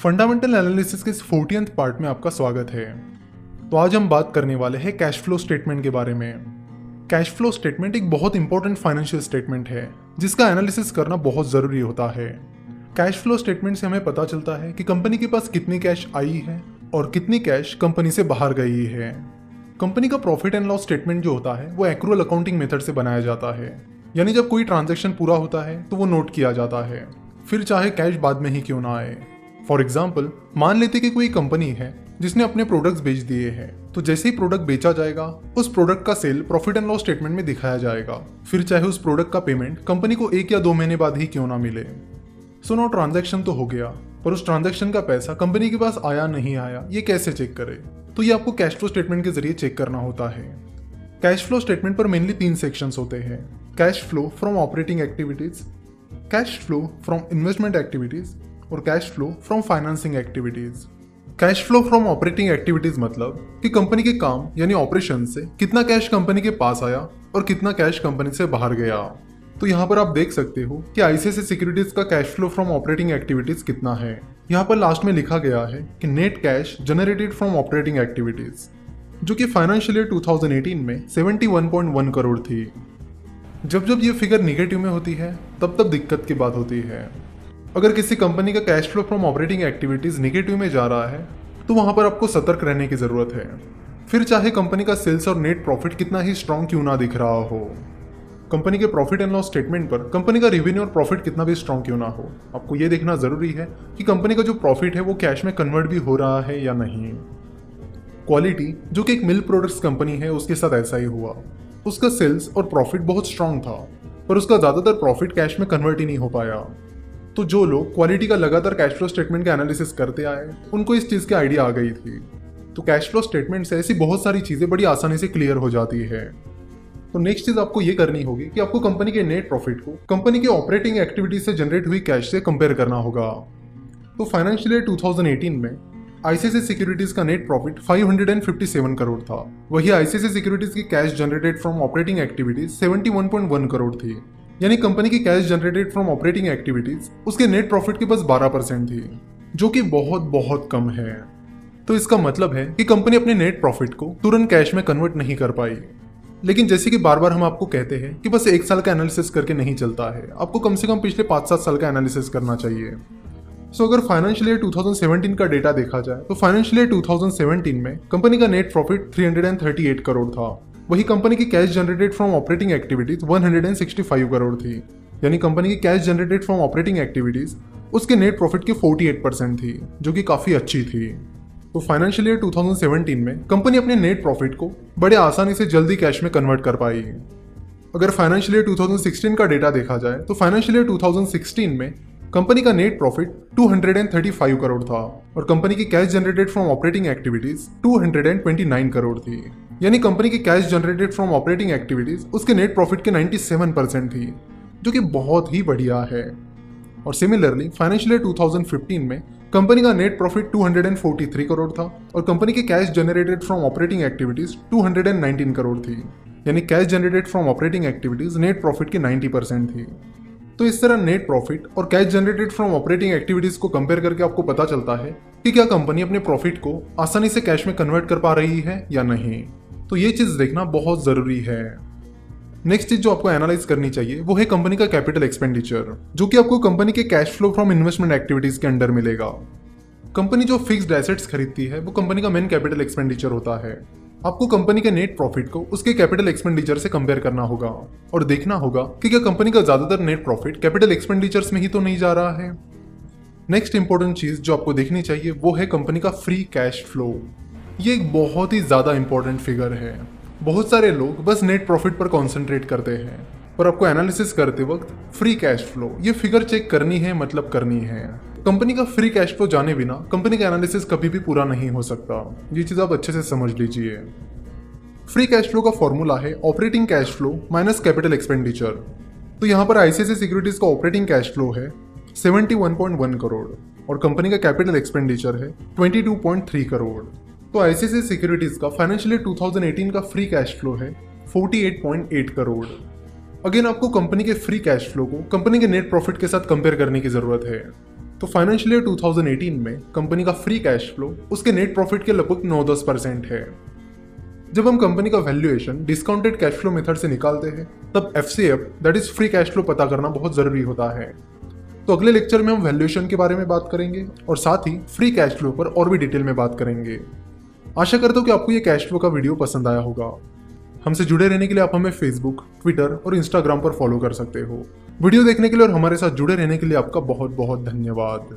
Fundamental analysis के इस 40th part में आपका स्वागत है। तो आज हम बात करने वाले हैं कैश फ्लो स्टेटमेंट के बारे में। कैश फ्लो स्टेटमेंट एक बहुत इंपॉर्टेंट फाइनेंशियल स्टेटमेंट है जिसका एनालिसिस करना बहुत ज़रूरी होता है। कैश फ्लो स्टेटमेंट से हमें पता चलता है कि कंपनी के पास कितनी कैश आई है और कितनी कैश कंपनी से बाहर गई है। कंपनी का प्रॉफिट एंड लॉस स्टेटमेंट जो होता है वो एक्रूअल अकाउंटिंग मेथड से बनाया जाता है, यानी जब कोई ट्रांजैक्शन पूरा होता है तो वो नोट किया जाता है, फिर चाहे कैश बाद में ही क्यों ना आए। फॉर एग्जाम्पल, मान लेते कि कोई कंपनी है जिसने अपने प्रोडक्ट्स बेच दिए हैं, तो जैसे ही प्रोडक्ट बेचा जाएगा उस प्रोडक्ट का sale profit and loss statement में दिखाया जाएगा, फिर चाहे उस प्रोडक्ट का पेमेंट कंपनी को 1 या 2 महीने बाद ही क्यों ना मिले। सो नो ट्रांजैक्शन तो हो गया, पर उस ट्रांजैक्शन का पैसा कंपनी के पास आया नहीं आया ये कैसे चेक करे? तो ये आपको कैश फ्लो स्टेटमेंट के जरिए चेक करना होता है। कैश फ्लो स्टेटमेंट पर मेनली 3 सेक्शंस होते हैं: cash flow from operating activities, cash flow from investment activities और cash flow from financing activities. Cash flow from operating activities मतलब कि कंपनी के काम यानी ऑपरेशन से कितना कैश कंपनी के पास आया और कितना कैश कंपनी से बाहर गया। तो यहाँ पर आप देख सकते हो कि आईसीआईसीआई सिक्योरिटीज का cash flow from operating activities कितना है। यहाँ पर लास्ट में लिखा गया है कि net cash generated from operating activities, जो कि फाइनेंशियल ईयर 2018 में 71.1 करोड़ थी। जब ये फिगर निगेटिव में होती है तब दिक्कत की बात होती है। अगर किसी कंपनी का cash flow from operating activities negative में जा रहा है तो वहां पर आपको सतर्क रहने की जरूरत है, फिर चाहे कंपनी का सेल्स और नेट प्रॉफिट कितना ही स्ट्रांग क्यों ना दिख रहा हो। कंपनी के प्रॉफिट एंड लॉस स्टेटमेंट पर कंपनी का रेवेन्यू और प्रॉफिट कितना भी स्ट्रांग क्यों ना हो, आपको यह देखना जरूरी है कि कंपनी का जो प्रॉफिट है वो कैश में कन्वर्ट भी हो रहा है या नहीं। क्वालिटी, जो कि एक मिल्क प्रोडक्ट्स कंपनी है, उसके साथ ऐसा ही हुआ। उसका सेल्स और प्रॉफिट बहुत स्ट्रांग था, पर उसका ज्यादातर प्रॉफिट कैश में कन्वर्ट ही नहीं हो पाया। तो जो लोग क्वालिटी का लगातार कैश फ्लो स्टेटमेंट का एनालिसिस करते आए उनको इस चीज की आइडिया आ गई थी। तो कैश फ्लो स्टेटमेंट से ऐसी बहुत सारी चीजें बड़ी आसानी से क्लियर हो जाती है। तो नेक्स्ट चीज आपको ये करनी होगी कि आपको कंपनी के नेट प्रॉफिट को कंपनी के ऑपरेटिंग एक्टिविटीज से जनरेट हुई कैश से कंपेयर करना होगा। तो फाइनेंशियल ईयर 2018 में आईसीआईसीआई सिक्योरिटीज का नेट प्रॉफिट 557 करोड़ था, वही आईसीआईसीआई सिक्योरिटीज की cash generated from operating activities 71.1 crore थी, यानी कंपनी की cash generated from operating activities उसके नेट प्रॉफिट की बस 12% थी, जो कि बहुत कम है। तो इसका मतलब है कि कंपनी अपने नेट प्रॉफिट को तुरंत कैश में कन्वर्ट नहीं कर पाई। लेकिन जैसे कि बार बार हम आपको कहते हैं कि बस 1 साल का एनालिसिस करके नहीं चलता है, आपको कम से कम पिछले 5-7 साल का एनालिसिस करना चाहिए। सो अगर फाइनेंशियल ईयर 2017 का डेटा देखा जाए तो फाइनेंशियल ईयर 2017 में कंपनी का नेट प्रॉफिट 338 करोड़ था, वही कंपनी की cash generated from operating activities 165 crore थी, यानी कंपनी की cash generated from operating activities उसके नेट प्रॉफिट की 48% थी, जो कि काफी अच्छी थी। तो फाइनेंशियल ईयर 2017 में कंपनी अपने नेट प्रॉफिट को बड़े आसानी से जल्दी कैश में कन्वर्ट कर पाई। अगर फाइनेंशियल ईयर 2016 का डेटा देखा जाए तो फाइनेंशियल ईयर 2016 में कंपनी का नेट प्रॉफिट 235 करोड़ था और कंपनी की cash generated from operating activities 229 crore थी, यानी कंपनी की cash generated from operating activities उसके नेट प्रॉफिट के 97% थी, जो कि बहुत ही बढ़िया है। और सिमिलरली फाइनेंशियल ईयर 2015 में कंपनी का नेट प्रॉफिट 243 करोड़ था और कंपनी की cash generated from operating activities 219 crore थी, यानी cash generated from operating activities net profit की 90% थी। तो इस तरह नेट प्रॉफिट और cash generated from operating activities को कंपेयर करके आपको पता चलता है कि क्या कंपनी अपने प्रॉफिट को आसानी से कैश में कन्वर्ट कर पा रही है या नहीं। तो ये चीज देखना बहुत जरूरी है। नेक्स्ट चीज जो आपको एनालाइज करनी चाहिए वो है कंपनी का कैपिटल एक्सपेंडिचर, जो कि आपको कंपनी के cash flow from investment activities के अंडर मिलेगा। कंपनी जो फिक्स्ड एसेट्स खरीदती है वो कंपनी का मेन कैपिटल एक्सपेंडिचर होता है। आपको कंपनी के नेट प्रॉफिट को उसके कैपिटल एक्सपेंडिचर से कंपेयर करना होगा और देखना होगा कि क्या कंपनी का ज्यादातर नेट प्रॉफिट कैपिटल एक्सपेंडिचर्स में ही तो नहीं जा रहा है। नेक्स्ट इंपॉर्टेंट चीज जो आपको देखनी चाहिए वो है कंपनी का फ्री कैश फ्लो। ये एक बहुत ही ज्यादा इंपॉर्टेंट फिगर है। बहुत सारे लोग बस नेट प्रॉफिट पर कॉन्सेंट्रेट करते हैं, पर आपको एनालिसिस करते वक्त फ्री कैश फ्लो ये फिगर चेक करनी है, मतलब करनी है। कंपनी का फ्री कैश फ्लो जाने बिना कंपनी का एनालिसिस कभी भी पूरा नहीं हो सकता, ये चीज आप अच्छे से समझ लीजिए। फ्री कैश फ्लो का फॉर्मूला है operating cash flow minus capital expenditure. तो यहाँ पर आईसीआईसीआई सिक्योरिटीज का ऑपरेटिंग कैश फ्लो है 71.1 करोड़ और कंपनी का कैपिटल एक्सपेंडिचर है 22.3 करोड़। तो आईसीआईसीआई सिक्योरिटीज का फाइनेंशियल ईयर 2018 का फ्री कैश फ्लो है 48.8 करोड़। अगेन आपको कंपनी के फ्री कैश फ्लो को कंपनी के नेट प्रॉफिट के साथ कंपेयर करने की जरूरत है। तो फाइनेंशियल ईयर 2018 में कंपनी का फ्री कैश फ्लो उसके नेट प्रॉफिट के लगभग 9-10% है। जब हम कंपनी का valuation discounted cash flow method से निकालते हैं तब FCF that is free cash flow पता करना बहुत जरूरी होता है। तो अगले लेक्चर में हम वैल्यूएशन के बारे में बात करेंगे और साथ ही फ्री कैश फ्लो पर और भी डिटेल में बात करेंगे। आशा करता हूँ कि आपको ये कैश फ्लो का वीडियो पसंद आया होगा। हमसे जुड़े रहने के लिए आप हमें फेसबुक, ट्विटर और इंस्टाग्राम पर फॉलो कर सकते हो। वीडियो देखने के लिए और हमारे साथ जुड़े रहने के लिए आपका बहुत बहुत धन्यवाद।